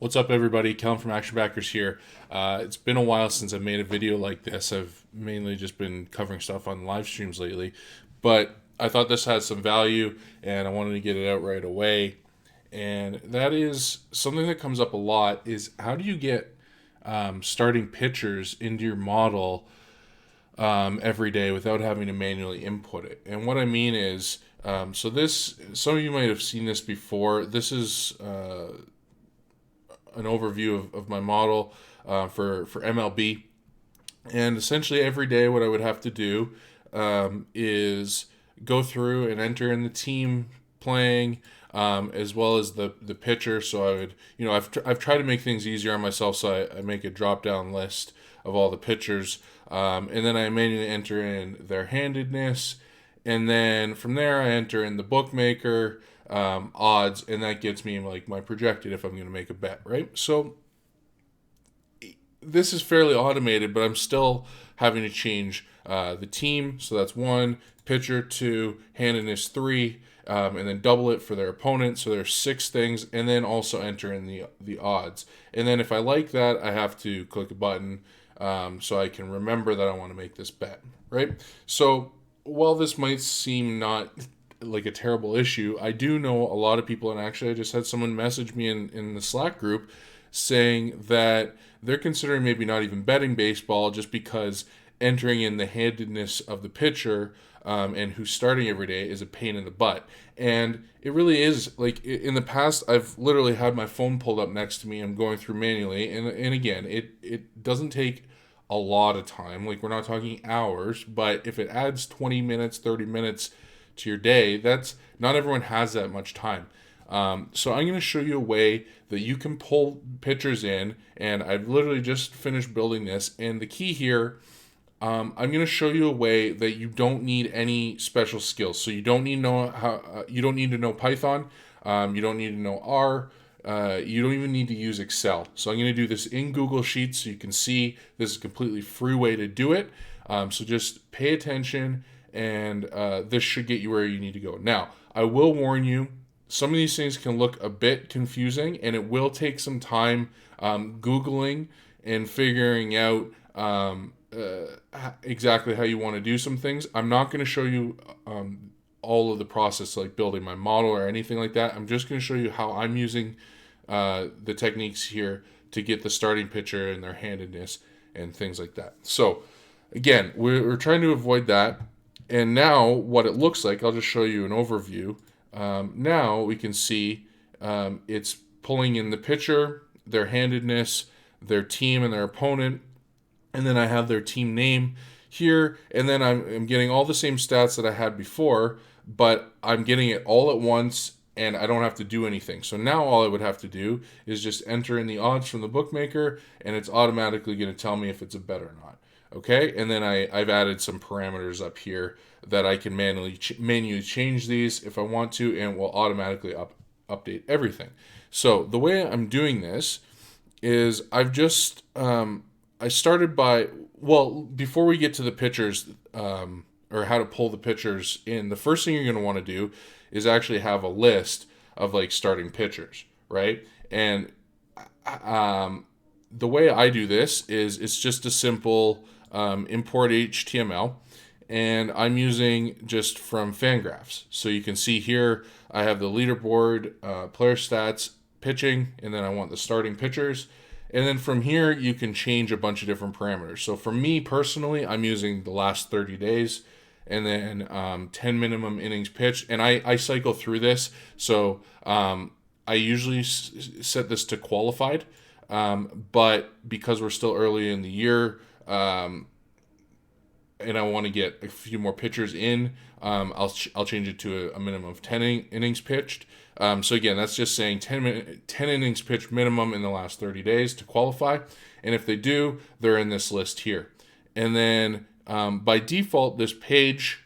What's up, everybody? Kellen from Action Backers here. It's been a while since I've made a video like this. I've mainly just been covering stuff on live streams lately, but I thought this had some value and I wanted to get it out right away. And that is something that comes up a lot is how do you get starting pitchers into your model every day without having to manually input it? And what I mean is, so this, some of you might have seen this before. This is an overview of my model for MLB. And essentially every day what I would have to do is go through and enter in the team playing, as well as the pitcher. So I would, I've tried to make things easier on myself, so I make a drop down list of all the pitchers, and then I manually enter in their handedness, and then from there I enter in the bookmaker odds, and that gets me like my projected if I'm going to make a bet, right? So this is fairly automated, but I'm still having to change the team. So that's one, pitcher two, handedness three, and then double it for their opponent. So there's six things, and then also enter in the odds. And then if I like that, I have to click a button so I can remember that I want to make this bet, right? So while this might seem not like a terrible issue, I do know a lot of people, and actually I just had someone message me in the Slack group saying that they're considering maybe not even betting baseball just because entering in the handedness of the pitcher and who's starting every day is a pain in the butt. And it really is. Like in the past, I've literally had my phone pulled up next to me. I'm going through manually. And again, it doesn't take a lot of time. Like we're not talking hours, but if it adds 20 minutes, 30 minutes to your day, that's not everyone has that much time. So I'm going to show you a way that you can pull pitchers in, and I've literally just finished building this. And the key here, I'm going to show you a way that you don't need any special skills. So you don't need to know you don't need to know Python, you don't need to know R, you don't even need to use Excel. So I'm going to do this in Google Sheets so you can see this is a completely free way to do it. So just pay attention, and this should get you where you need to go. Now, I will warn you, some of these things can look a bit confusing, and it will take some time Googling and figuring out exactly how you want to do some things. I'm not going to show you all of the process, like building my model or anything like that. I'm just going to show you how I'm using the techniques here to get the starting pitcher and their handedness and things like that. So again, we're trying to avoid that. And now what it looks like, I'll just show you an overview. Now we can see it's pulling in the pitcher, their handedness, their team and their opponent, and then I have their team name here, and then I'm getting all the same stats that I had before, but I'm getting it all at once, and I don't have to do anything. So now all I would have to do is just enter in the odds from the bookmaker, and it's automatically going to tell me if it's a bet or not. Okay, and then I've added some parameters up here that I can manually change these if I want to, and will automatically update everything. So the way I'm doing this is I've just I started by, well, before we get to the pitchers or how to pull the pitchers in, the first thing you're going to want to do is actually have a list of like starting pitchers, right? And the way I do this is it's just a simple import HTML, and I'm using just from Fangraphs. So you can see here I have the leaderboard, player stats, pitching, and then I want the starting pitchers. And then from here, you can change a bunch of different parameters. So for me personally, I'm using the last 30 days and then 10 minimum innings pitched. And I cycle through this. So I usually set this to qualified. But because we're still early in the year, and I want to get a few more pitchers in, I'll change it to a minimum of 10 innings pitched. So again, that's just saying 10 innings pitched minimum in the last 30 days to qualify. And if they do, they're in this list here. And then by default, this page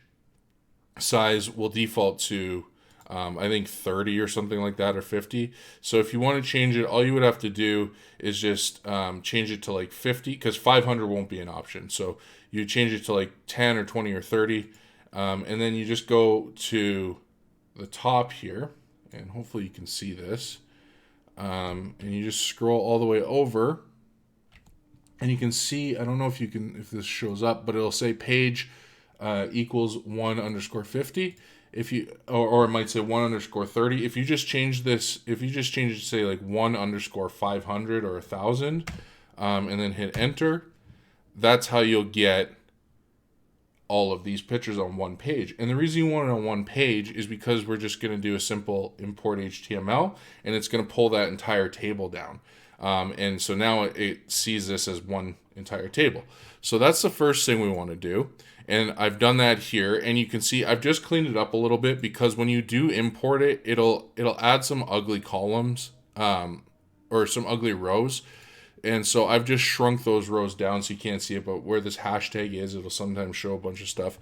size will default to, I think 30 or something like that, or 50. So if you want to change it, all you would have to do is just change it to like 50, because 500 won't be an option. So you change it to like 10 or 20 or 30. And then you just go to the top here, and hopefully you can see this. and you just scroll all the way over, and you can see, I don't know if this shows up, but it'll say page equals 1_50. If you, or it might say 1_30. If you just change this, if you just change it to say like 1_500 or 1,000, and then hit enter, that's how you'll get all of these pictures on one page. And the reason you want it on one page is because we're just going to do a simple import HTML, and it's going to pull that entire table down. And so now it sees this as one entire table. So that's the first thing we want to do. And I've done that here, and you can see I've just cleaned it up a little bit, because when you do import it, it'll add some ugly columns, or some ugly rows. And so I've just shrunk those rows down so you can't see it, but where this hashtag is, it'll sometimes show a bunch of stuff.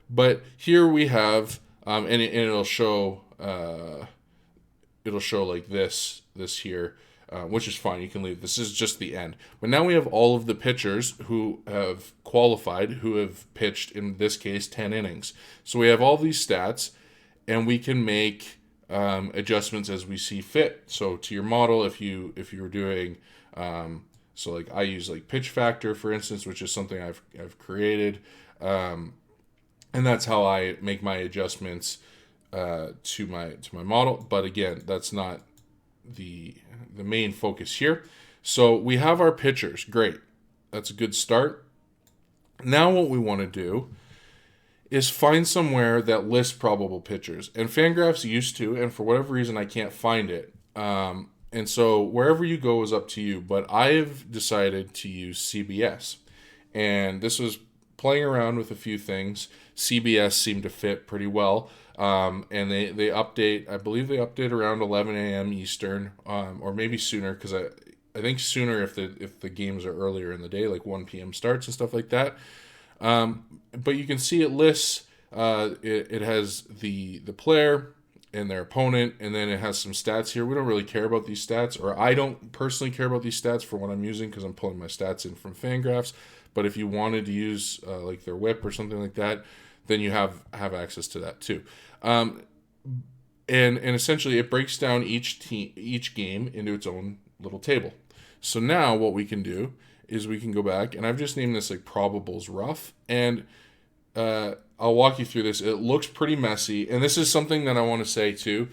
But here we have, and it'll show like this here, which is fine. You can leave. This is just the end. But now we have all of the pitchers who have qualified, who have pitched, in this case, 10 innings. So we have all these stats, and we can make adjustments as we see fit. So to your model, if you were doing, so like I use like pitch factor, for instance, which is something I've created, and that's how I make my adjustments to my model. But again, that's not the main focus here. So we have our pitchers. Great. That's a good start. Now what we want to do is find somewhere that lists probable pitchers. And Fangraphs used to, and for whatever reason I can't find it. And so wherever you go is up to you. But I've decided to use CBS. And this was playing around with a few things. CBS seemed to fit pretty well. And they update, I believe they update around 11 a.m. Eastern, or maybe sooner, because I think sooner if the games are earlier in the day, like 1 p.m. starts and stuff like that. But you can see it lists, it has the player and their opponent, and then it has some stats here. We don't really care about these stats, or I don't personally care about these stats for what I'm using, because I'm pulling my stats in from Fangraphs. But if you wanted to use like their whip or something like that, then you have access to that too. And essentially it breaks down each game into its own little table. So now what we can do is we can go back, and I've just named this like Probable's Rough, and I'll walk you through this. It looks pretty messy, and this is something that I want to say too.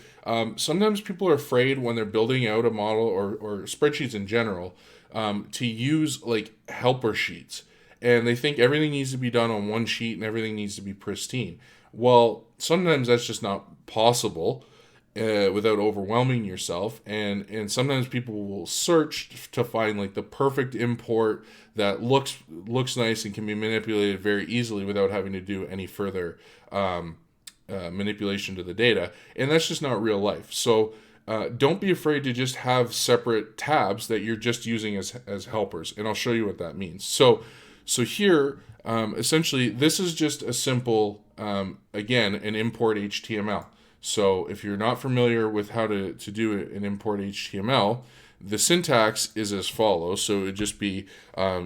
Sometimes people are afraid when they're building out a model or spreadsheets in general to use like helper sheets, and they think everything needs to be done on one sheet and everything needs to be pristine. Well, sometimes that's just not possible without overwhelming yourself, and sometimes people will search to find like the perfect import that looks nice and can be manipulated very easily without having to do any further manipulation to the data, and that's just not real life. So don't be afraid to just have separate tabs that you're just using as helpers, and I'll show you what that means. So here, essentially, this is just a simple, again, an import HTML. So if you're not familiar with how to do an import HTML, the syntax is as follows. So it would just be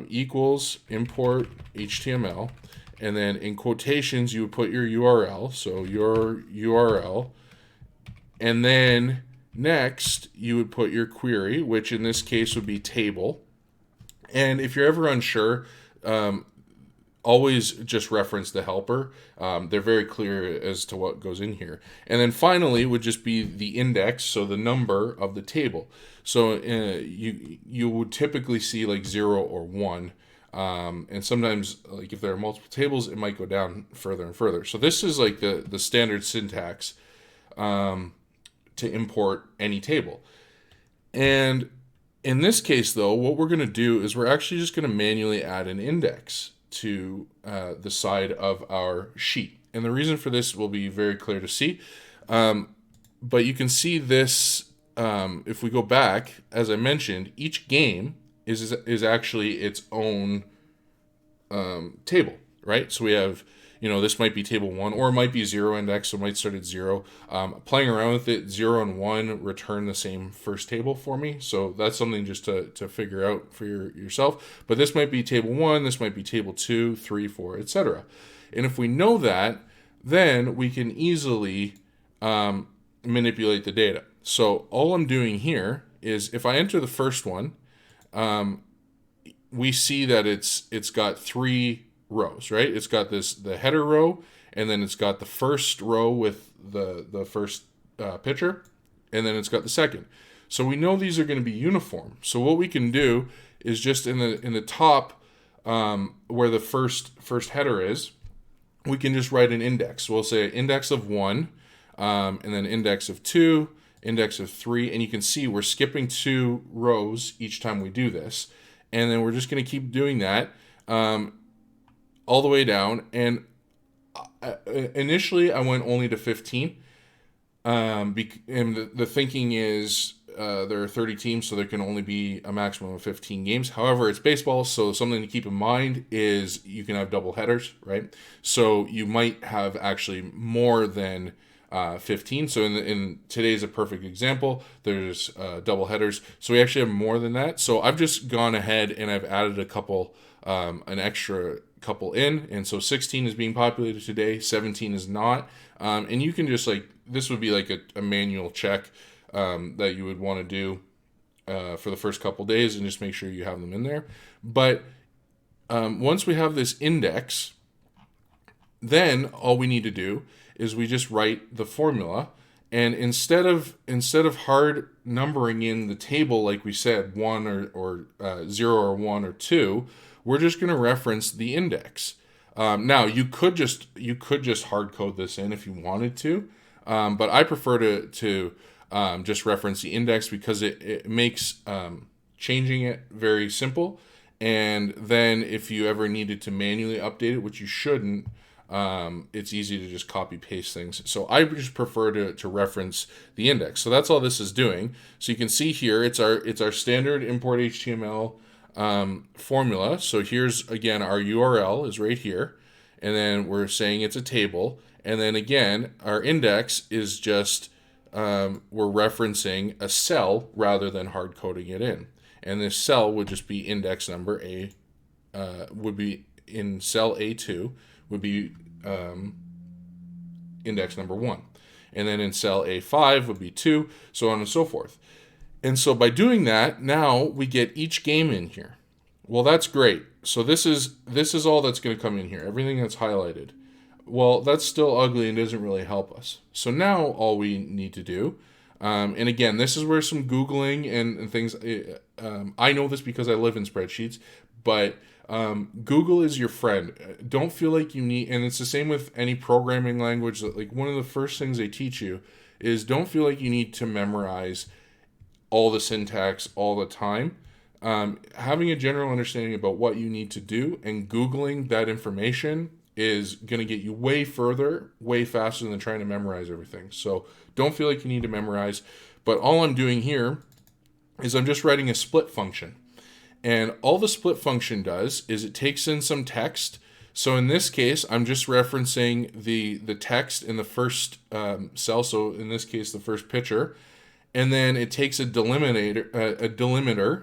equals import HTML, and then in quotations you would put your URL, so your URL, and then next you would put your query, which in this case would be table. And if you're ever unsure, always just reference the helper. They're very clear as to what goes in here. And then finally would just be the index, so the number of the table. So you would typically see like 0 or 1. And sometimes, like if there are multiple tables, it might go down further and further. So this is like the standard syntax to import any table. And in this case, though, what we're going to do is we're actually just going to manually add an index to the side of our sheet. And the reason for this will be very clear to see. But you can see this, if we go back, as I mentioned, each game is actually its own table, right? So we have, this might be table 1, or it might be 0 index, so it might start at 0. Playing around with it, 0 and 1 return the same first table for me. So that's something just to figure out for yourself. But this might be table 1, this might be table 2, 3, 4, etc. And if we know that, then we can easily manipulate the data. So all I'm doing here is if I enter the first one, we see that it's got 3 rows, right? It's got the header row, and then it's got the first row with the first pitcher, and then it's got the second. So we know these are going to be uniform. So what we can do is just in the top where the first header is, we can just write an index. We'll say index of 1, and then index of 2, index of 3, and you can see we're skipping 2 rows each time we do this. And then we're just going to keep doing that all the way down. And initially, I went only to 15. And the thinking is there are 30 teams, so there can only be a maximum of 15 games. However, it's baseball, so something to keep in mind is you can have double headers, right? So you might have actually more than 15. So in today's a perfect example. There's double headers. So we actually have more than that. So I've just gone ahead and I've added a couple, an extra couple in. And so 16 is being populated today. 17 is not. And you can just this would be like a manual check that you would want to do for the first couple days and just make sure you have them in there. But once we have this index, then all we need to do is we just write the formula, and instead of hard numbering in the table like we said 1 or 0 or 1 or 2, we're just going to reference the index. Now you could just hard code this in if you wanted to, but I prefer to just reference the index because it makes changing it very simple. And then if you ever needed to manually update it, which you shouldn't, it's easy to just copy paste things. So I just prefer to reference the index. So that's all this is doing. So you can see here, it's our standard import HTML formula. So here's again, our URL is right here. And then we're saying it's a table. And then again, our index is just, we're referencing a cell rather than hard coding it in. And this cell would just be index number A, would be in cell A2, would be index number 1. And then in cell A5 would be 2, so on and so forth. And so by doing that, now we get each game in here. Well, that's great. So this is all that's going to come in here, everything that's highlighted. Well, that's still ugly and doesn't really help us. So now all we need to do, and again, this is where some Googling and things, I know this because I live in spreadsheets, but Google is your friend. Don't feel like you need, and it's the same with any programming language, that like one of the first things they teach you is don't feel like you need to memorize all the syntax all the time. Having a general understanding about what you need to do and Googling that information is going to get you way further, way faster than trying to memorize everything. So don't feel like you need to memorize. But all I'm doing here is I'm just writing a split function. And all the split function does is it takes in some text. So in this case, I'm just referencing the text in the first cell. So in this case, the first pitcher. And then it takes a delimiter,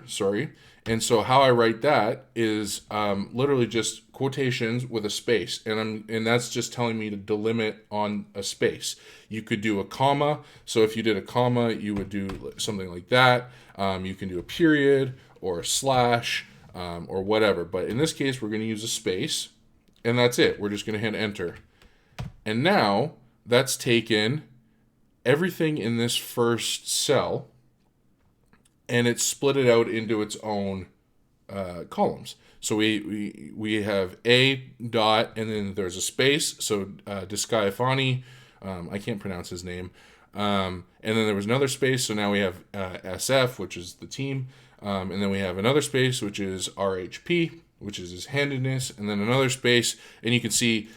sorry. And so how I write that is literally just quotations with a space. And that's just telling me to delimit on a space. You could do a comma. So if you did a comma, you would do something like that. You can do a period or a slash or whatever. But in this case, we're going to use a space. And that's it. We're just going to hit enter. And now that's taken everything in this first cell and it's split it out into its own columns. So we have a dot and then there's a space. So Discaifani, I can't pronounce his name. And then there was another space. So now we have SF, which is the team. And then we have another space, which is RHP, which is his handedness, and then another space, and you can see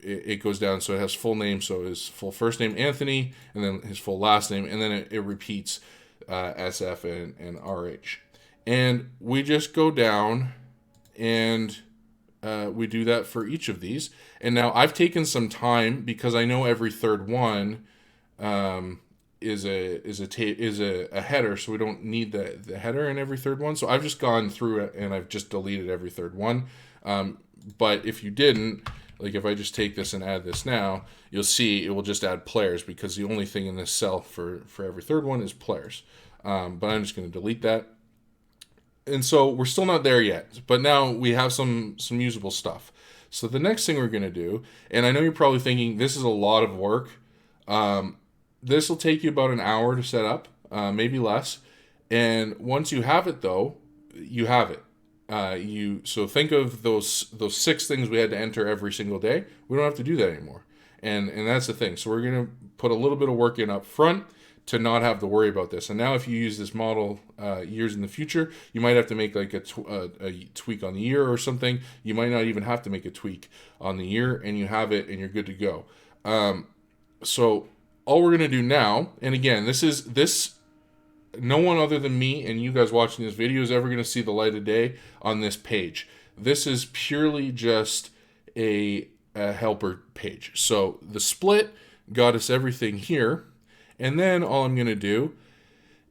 it goes down, so it has full name, so his full first name, Anthony, and then his full last name, and then it repeats SF and RH. And we just go down, and we do that for each of these. And now I've taken some time, because I know every third one is a header, so we don't need the header in every third one. So I've just gone through it and I've just deleted every third one. But if you didn't, like if I just take this and add this now, you'll see it will just add players because the only thing in this cell for every third one is players. But I'm just going to delete that. And so we're still not there yet, but now we have some usable stuff. So the next thing we're going to do, and I know you're probably thinking this is a lot of work. This will take you about an hour to set up, maybe less. And once you have it, though, you have it. So think of those 6 things we had to enter every single day. We don't have to do that anymore, and that's the thing. So we're going to put a little bit of work in up front to not have to worry about this. And now if you use this model years in the future, you might have to make like a tweak on the year or something. You might not even have to make a tweak on the year, and you have it and you're good to go. So all we're going to do now, and again, this no one other than me and you guys watching this video is ever going to see the light of day on this page. This is purely just a helper page. So the split got us everything here. And then all I'm going to do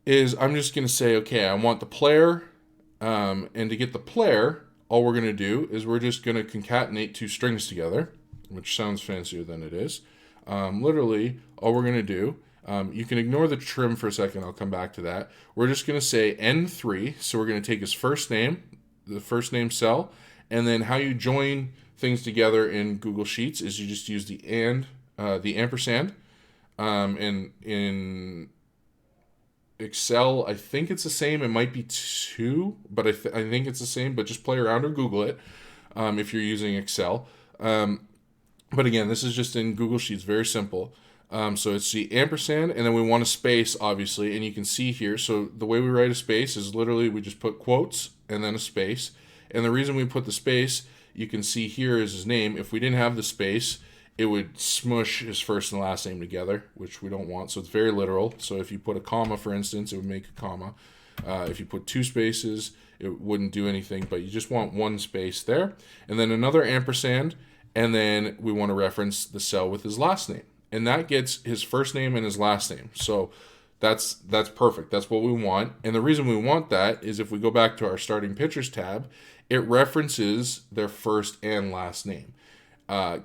is I'm just going to say, okay, I want the player. And to get the player, all we're going to do is we're just going to concatenate 2 strings together, which sounds fancier than it is. Literally, all we're going to do, you can ignore the trim for a second. I'll come back to that. We're just going to say N3. So we're going to take his first name, the first name cell. And then how you join things together in Google Sheets is you just use the ampersand. And in Excel, I think it's the same. It might be 2, but I think it's the same. But just play around or Google it if you're using Excel. But again, this is just in Google Sheets, very simple. So it's the ampersand, and then we want a space, obviously, and you can see here. So the way we write a space is literally we just put quotes and then a space. And the reason we put the space, you can see here is his name. If we didn't have the space, it would smush his first and last name together, which we don't want. So it's very literal. So if you put a comma, for instance, it would make a comma. If you put 2 spaces, it wouldn't do anything, but you just want 1 space there. And then another ampersand, and then we want to reference the cell with his last name. And that gets his first name and his last name. So that's perfect. That's what we want. And the reason we want that is if we go back to our starting pitchers tab, it references their first and last name.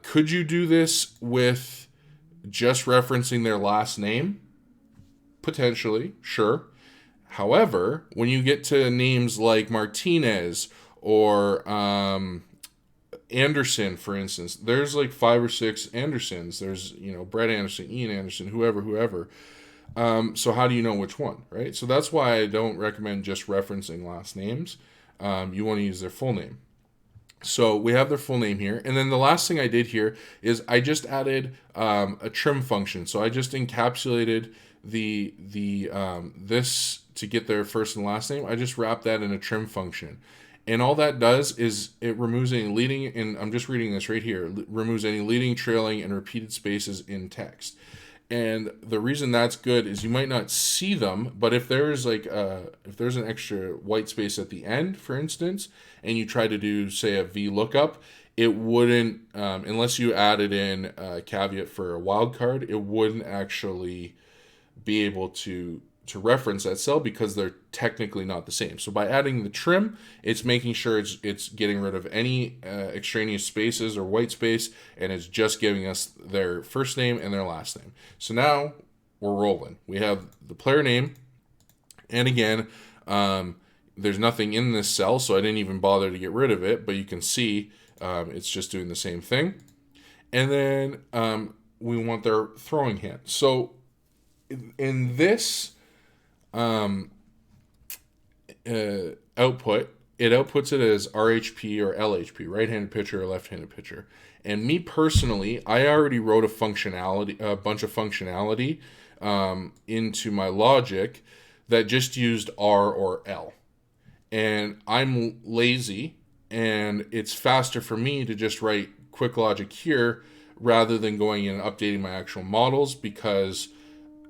Could you do this with just referencing their last name? Potentially, sure. However, when you get to names like Martinez or Anderson, for instance, there's like 5 or 6 Andersons. There's, Brett Anderson, Ian Anderson, whoever. So how do you know which one, right? So that's why I don't recommend just referencing last names. You want to use their full name. So we have their full name here. And then the last thing I did here is I just added a trim function. So I just encapsulated this to get their first and last name. I just wrapped that in a trim function. And all that does is it removes any leading, and I'm just reading this right here, removes any leading, trailing, and repeated spaces in text. And the reason that's good is you might not see them, but if there's if there's an extra white space at the end, for instance, and you try to do, say, a Vlookup, it wouldn't, unless you added in a caveat for a wildcard, it wouldn't actually be able to reference that cell because they're technically not the same. So by adding the trim, it's making sure it's getting rid of any extraneous spaces or white space, and it's just giving us their first name and their last name. So now we're rolling. We have the player name, and again, there's nothing in this cell, so I didn't even bother to get rid of it, but you can see it's just doing the same thing. And then we want their throwing hand. So in this output, it outputs it as RHP or LHP, right-handed pitcher or left-handed pitcher. And me personally, I already wrote a bunch of functionality into my logic that just used R or L. And I'm lazy, and it's faster for me to just write quick logic here rather than going in and updating my actual models, because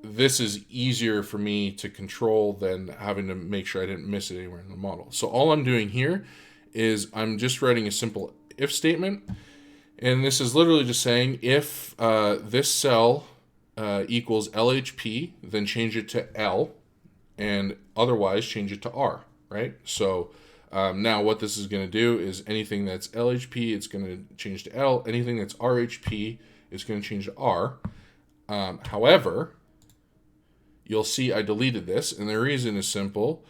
this is easier for me to control than having to make sure I didn't miss it anywhere in the model. So all I'm doing here is I'm just writing a simple if statement. And this is literally just saying if this cell equals LHP, then change it to L, and otherwise change it to R, right? So Now what this is going to do is anything that's LHP, it's going to change to L. Anything that's RHP is going to change to R. However, you'll see I deleted this, and the reason is simple.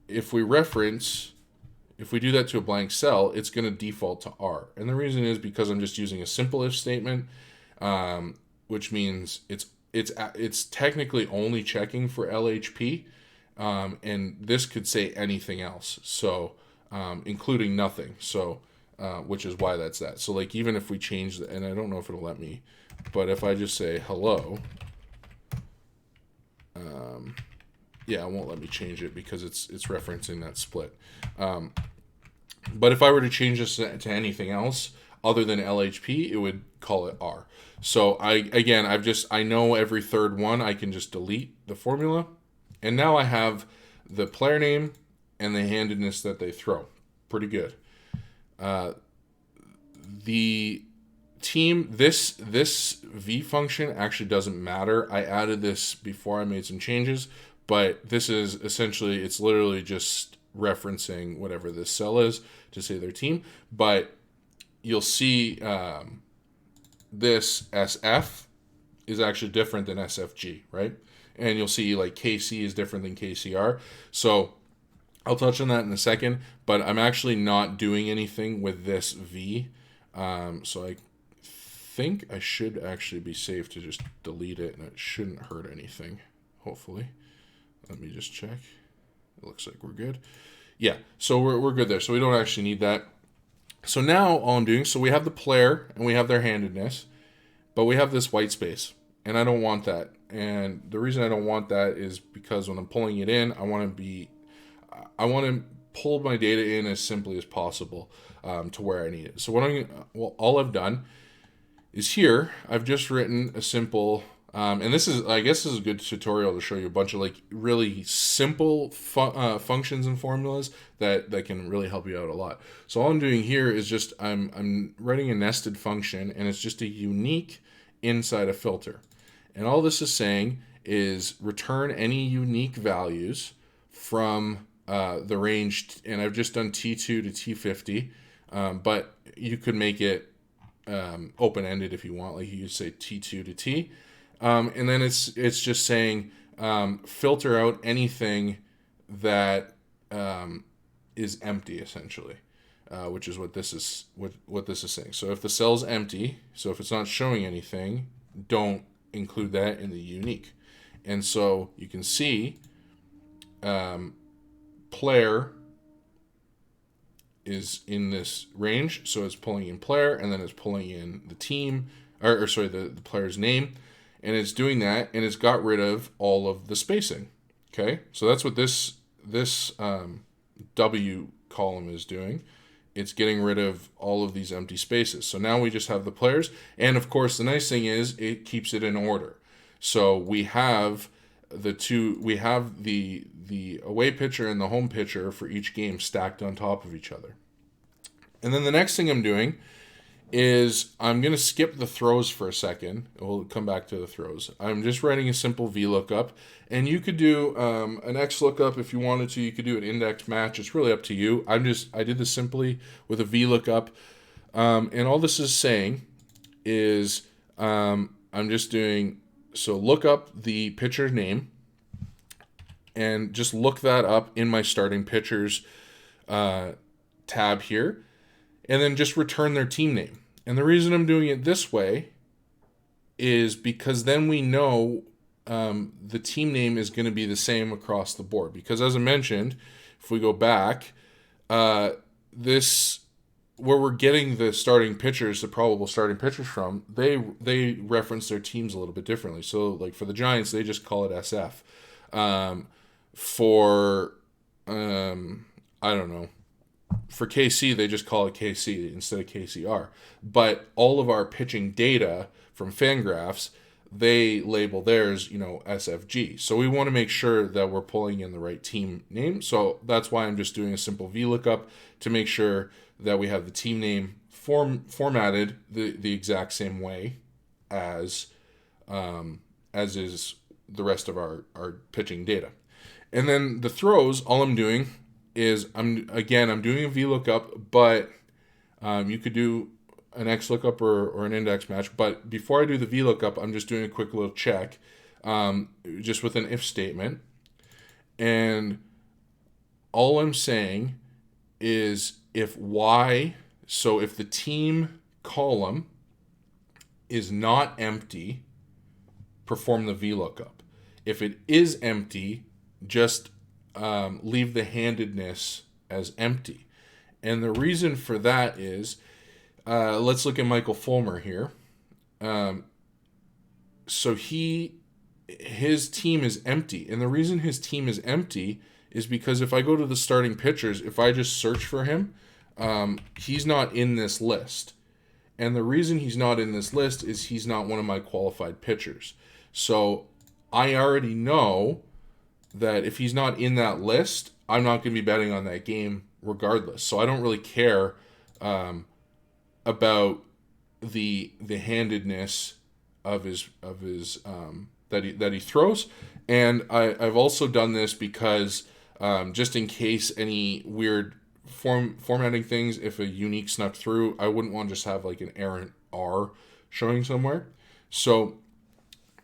If we do that to a blank cell, it's going to default to R. And the reason is because I'm just using a simple if statement, which means it's technically only checking for LHP, and this could say anything else, so including nothing. So which is why that's that. So like even if we change the, and I don't know if it'll let me, but if I just say hello, yeah, it won't let me change it because it's referencing that split. But if I were to change this to anything else other than LHP, it would call it R. So I know every third one I can just delete the formula, and now I have the player name and the handedness that they throw. Pretty good. The team, this V function actually doesn't matter. I added this before I made some changes, but this is essentially, it's literally just referencing whatever this cell is to say their team. But you'll see this SF is actually different than SFG, right? And you'll see like KC is different than KCR. So I'll touch on that in a second, but I'm actually not doing anything with this V. So I think I should actually be safe to just delete it, and it shouldn't hurt anything, hopefully. Let me just check. It looks like we're good. Yeah, so we're good there. So we don't actually need that. So now all I'm doing, so we have the player and we have their handedness, but we have this white space, and I don't want that. And the reason I don't want that is because when I'm pulling it in, I want to pull my data in as simply as possible to where I need it. So all I've done is here, I've just written a simple, and this is a good tutorial to show you a bunch of like really simple functions and formulas that can really help you out a lot. So all I'm doing here is just, I'm writing a nested function, and it's just a unique inside a filter. And all this is saying is return any unique values from the range, and I've just done T2 to T50, but you could make it open-ended if you want, like you could say T2 to T, and then it's just saying filter out anything that is empty, essentially, which is what this is what this is saying. So if the cell's empty, so if it's not showing anything, don't include that in the unique. And so you can see player is in this range, so it's pulling in player, and then it's pulling in the team, the player's name, and it's doing that, and it's got rid of all of the spacing. Okay, so that's what this W column is doing. It's getting rid of all of these empty spaces. So now we just have the players, and of course the nice thing is it keeps it in order. So we have the away pitcher and the home pitcher for each game stacked on top of each other. And then the next thing I'm doing is I'm going to skip the throws for a second. We'll come back to the throws. I'm just writing a simple VLOOKUP, and you could do an XLOOKUP if you wanted to. You could do an index match. It's really up to you. I did this simply with a VLOOKUP, and all this is saying is I'm just doing, so look up the pitcher's name and just look that up in my starting pitchers tab here, and then just return their team name. And the reason I'm doing it this way is because then we know the team name is going to be the same across the board. Because as I mentioned, if we go back, this where we're getting the starting pitchers, the probable starting pitchers from, they reference their teams a little bit differently. So like for the Giants, they just call it SF. For I don't know. For KC, they just call it KC instead of KCR. But all of our pitching data from Fangraphs, they label theirs, SFG. So we want to make sure that we're pulling in the right team name. So that's why I'm just doing a simple VLOOKUP to make sure that we have the team name formatted the exact same way as is the rest of our pitching data. And then the throws, all I'm doing is I'm doing a VLOOKUP, but you could do an XLOOKUP or an index match. But before I do the VLOOKUP, I'm just doing a quick little check, just with an if statement. And all I'm saying is if Y, so if the team column is not empty, perform the VLOOKUP. If it is empty, just leave the handedness as empty. And the reason for that is, let's look at Michael Fulmer here. So his team is empty. And the reason his team is empty is because if I go to the starting pitchers, if I just search for him, he's not in this list. And the reason he's not in this list is he's not one of my qualified pitchers. So I already know that if he's not in that list, I'm not going to be betting on that game regardless. So I don't really care about the handedness of his that he throws. And I've also done this because just in case any weird formatting things, if a unique snuck through, I wouldn't want to just have like an errant R showing somewhere. So,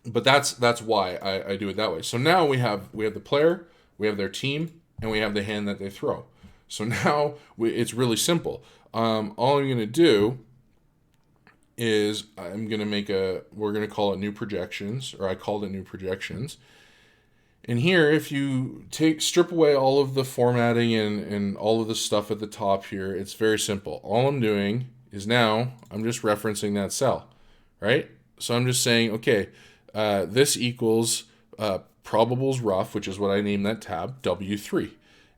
but that's why I do it that way. So now we have the player, we have their team, and we have the hand that they throw. So now it's really simple. All I'm going to do is we're going to call it new projections, or I called it new projections. And here, if you strip away all of the formatting and all of the stuff at the top here, it's very simple. All I'm doing is now I'm just referencing that cell, right? So I'm just saying, okay, this equals Probable's rough, which is what I named that tab, W3.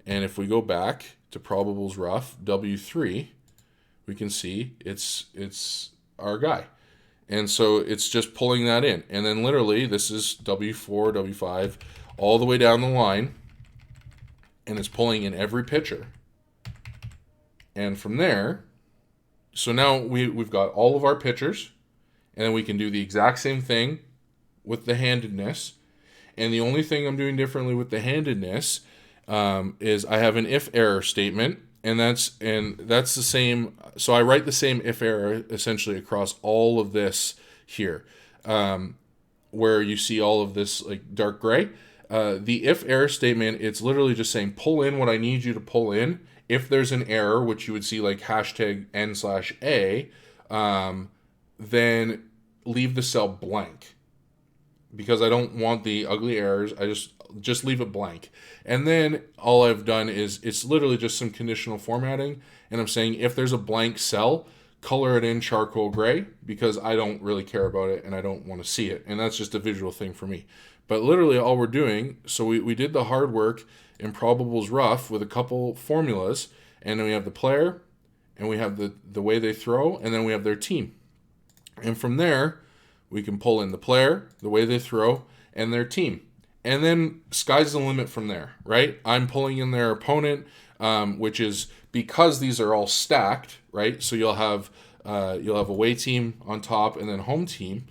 And if we go back to Probable's rough, W3, we can see it's our guy. And so it's just pulling that in. And then literally this is W4, W5, all the way down the line. And it's pulling in every pitcher. And from there, so now we've got all of our pitchers. And then we can do the exact same thing with the handedness. And the only thing I'm doing differently with the handedness is I have an if error statement. And that's the same. So I write the same if error essentially across all of this here, where you see all of this like dark gray. The if error statement, it's literally just saying pull in what I need you to pull in. If there's an error, which you would see like hashtag N/A, then leave the cell blank, because I don't want the ugly errors. I just leave it blank. And then all I've done is it's literally just some conditional formatting. And I'm saying if there's a blank cell, color it in charcoal gray, because I don't really care about it and I don't want to see it. And that's just a visual thing for me. But literally all we're doing, so we did the hard work in Probable's rough with a couple formulas. And then we have the player, and we have the way they throw, and then we have their team. And from there, we can pull in the player, the way they throw, and their team. And then sky's the limit from there, right? I'm pulling in their opponent, which is because these are all stacked, right? So you'll have away team on top and then home team.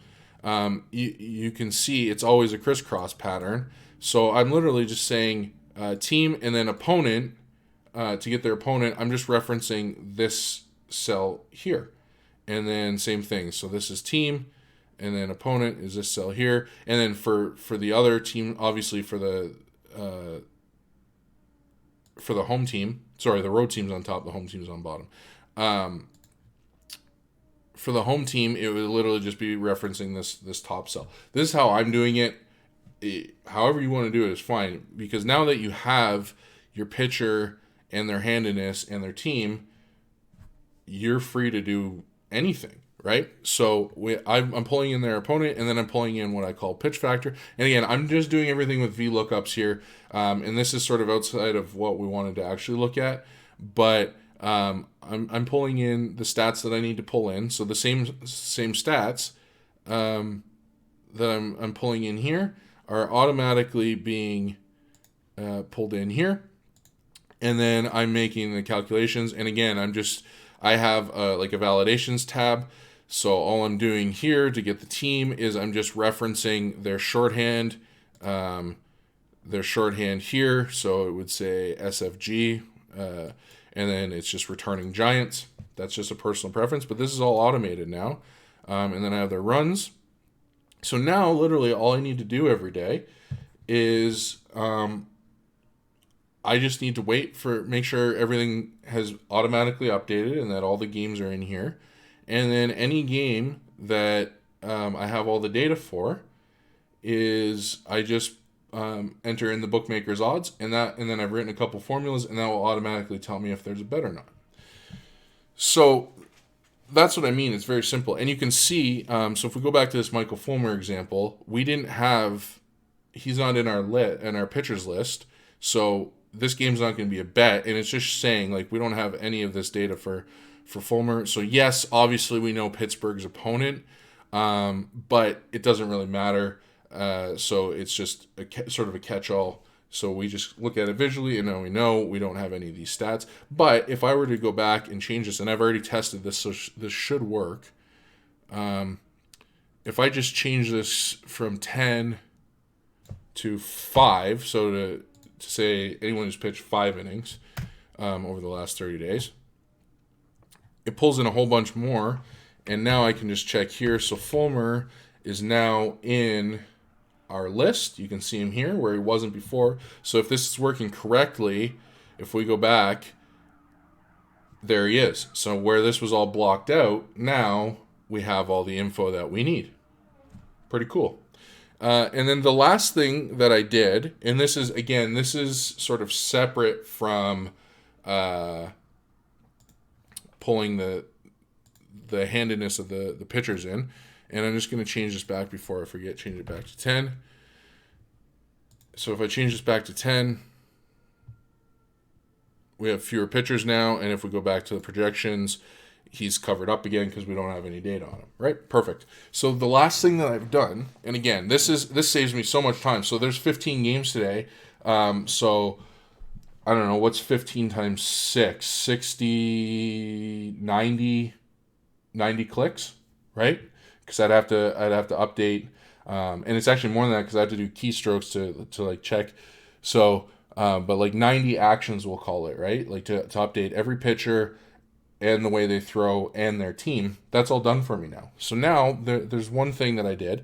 You can see it's always a crisscross pattern. So I'm literally just saying team and then opponent to get their opponent. I'm just referencing this cell here. And then same thing. So this is team. And then opponent is this cell here. And then for the other team, obviously for the home team, sorry, the road team's on top, the home team's on bottom. For the home team, it would literally just be referencing this top cell. This is how I'm doing it. However you want to do it is fine, because now that you have your pitcher and their handedness and their team, you're free to do anything. Right? So I'm pulling in their opponent, and then I'm pulling in what I call pitch factor. And again, I'm just doing everything with VLOOKUPs here. And this is sort of outside of what we wanted to actually look at. But I'm pulling in the stats that I need to pull in. So the same stats that I'm pulling in here are automatically being pulled in here. And then I'm making the calculations. And again, I have like a validations tab. So all I'm doing here to get the team is I'm just referencing their shorthand, their shorthand here. So it would say SFG, and then it's just returning Giants. That's just a personal preference, but this is all automated now. And then I have their runs. So now, literally, all I need to do every day is I just need to make sure everything has automatically updated and that all the games are in here. And then any game that I have all the data for is I just enter in the bookmaker's odds, and then I've written a couple formulas, and that will automatically tell me if there's a bet or not. So that's what I mean. It's very simple. And you can see, so if we go back to this Michael Fulmer example, he's not in our pitchers list. So this game's not going to be a bet. And it's just saying, like, we don't have any of this data for Fulmer. So yes, obviously we know Pittsburgh's opponent, but it doesn't really matter. So it's just sort of a catch-all. So we just look at it visually, and now we know we don't have any of these stats. But if I were to go back and change this, and I've already tested this, so this should work. If I just change this from 10 to 5, so to say anyone who's pitched 5 innings over the last 30 days, it pulls in a whole bunch more, and now I can just check here. So Fulmer is now in our list. You can see him here where he wasn't before. So if this is working correctly, if we go back, there he is. So where this was all blocked out, now we have all the info that we need. Pretty cool. And then the last thing that I did, and this is sort of separate from pulling the handedness of the pitchers in. And I'm just going to change this back before I forget. Change it back to 10. So if I change this back to 10, we have fewer pitchers now. And if we go back to the projections, he's covered up again because we don't have any data on him. Right? Perfect. So the last thing that I've done, and again, this saves me so much time. So there's 15 games today. So I don't know, what's 15 times 6? 60, 90 clicks, right? Because I'd have to update, and it's actually more than that because I have to do keystrokes to like check. So, but like 90 actions, we'll call it, right? Like to update every pitcher and the way they throw and their team. That's all done for me now. So now there's one thing that I did,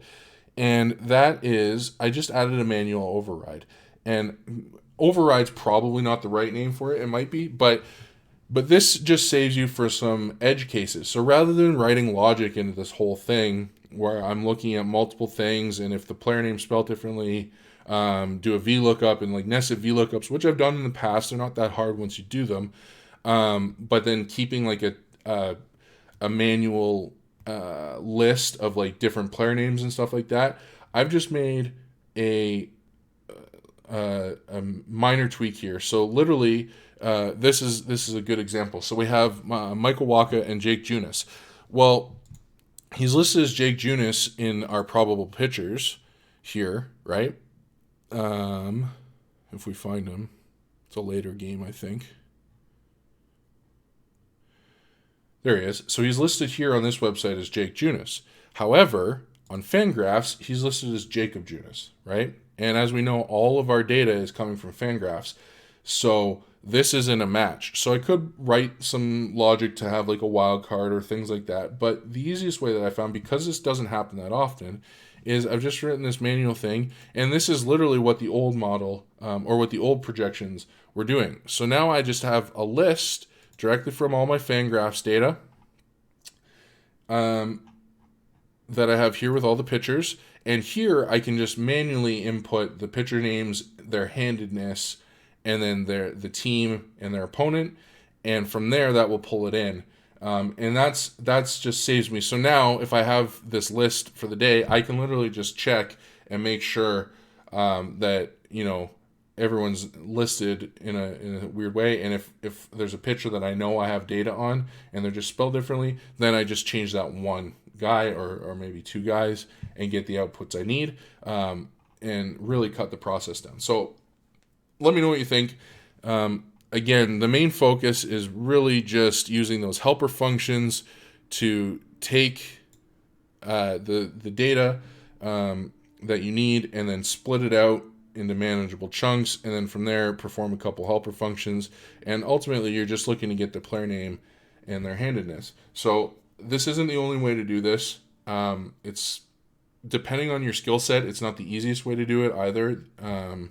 and that is I just added a manual override. And override's probably not the right name for it. It might be, but this just saves you for some edge cases. So rather than writing logic into this whole thing where I'm looking at multiple things, and if the player name's spelled differently, do a Vlookup and like nested Vlookups, which I've done in the past. They're not that hard once you do them. But then keeping like a manual list of like different player names and stuff like that. I've just made a minor tweak here. So literally, this is a good example. So we have Michael Wacha and Jake Junis. Well, he's listed as Jake Junis in our probable pitchers here, right? If we find him, it's a later game, I think. There he is. So he's listed here on this website as Jake Junis. However, on Fangraphs, he's listed as Jacob Junis, right? And as we know, all of our data is coming from Fangraphs. So this isn't a match. So I could write some logic to have like a wild card or things like that. But the easiest way that I found, because this doesn't happen that often, is I've just written this manual thing. And this is literally what the old model or what the old projections were doing. So now I just have a list directly from all my Fangraphs data that I have here with all the pitchers. And here I can just manually input the pitcher names, their handedness, and then the team and their opponent. And from there, that will pull it in. And that's just saves me. So now if I have this list for the day, I can literally just check and make sure that, you know, everyone's listed in a weird way. And if there's a pitcher that I know I have data on and they're just spelled differently, then I just change that one guy or maybe two guys and get the outputs I need, and really cut the process down. So let me know what you think. Again, the main focus is really just using those helper functions to take the data that you need and then split it out into manageable chunks, and then from there perform a couple helper functions, and ultimately you're just looking to get the player name and their handedness. So this isn't the only way to do this. It's depending on your skill set, it's not the easiest way to do it either, and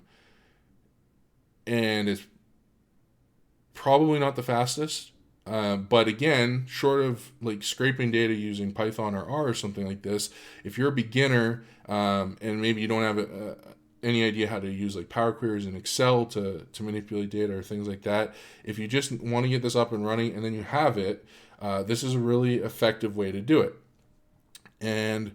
it's probably not the fastest. But again, short of like scraping data using Python or R or something like this, if you're a beginner and maybe you don't have any idea how to use like Power Queries in Excel to manipulate data or things like that, if you just want to get this up and running and then you have it, this is a really effective way to do it. And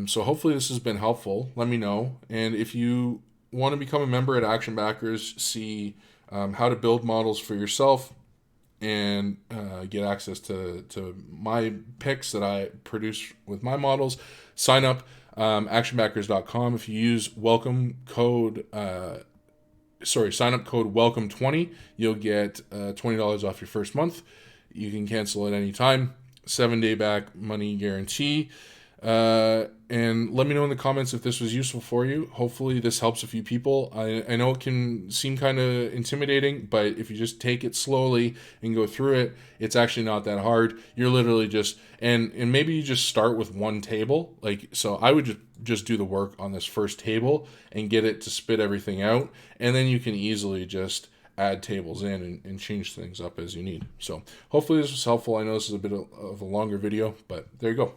so hopefully this has been helpful. Let me know. And if you want to become a member at Action Backers, see how to build models for yourself, and get access to my picks that I produce with my models, sign up actionbackers.com. If you use sign up code WELCOME20, you'll get $20 off your first month. You can cancel at any time, 7-day back money guarantee. And let me know in the comments if this was useful for you. Hopefully this helps a few people. I know it can seem kind of intimidating, but if you just take it slowly and go through it, it's actually not that hard. You're literally just, and maybe you just start with one table. Like, so I would just do the work on this first table and get it to spit everything out. And then you can easily just add tables in and change things up as you need. So hopefully this was helpful. I know this is a bit of a longer video, but there you go.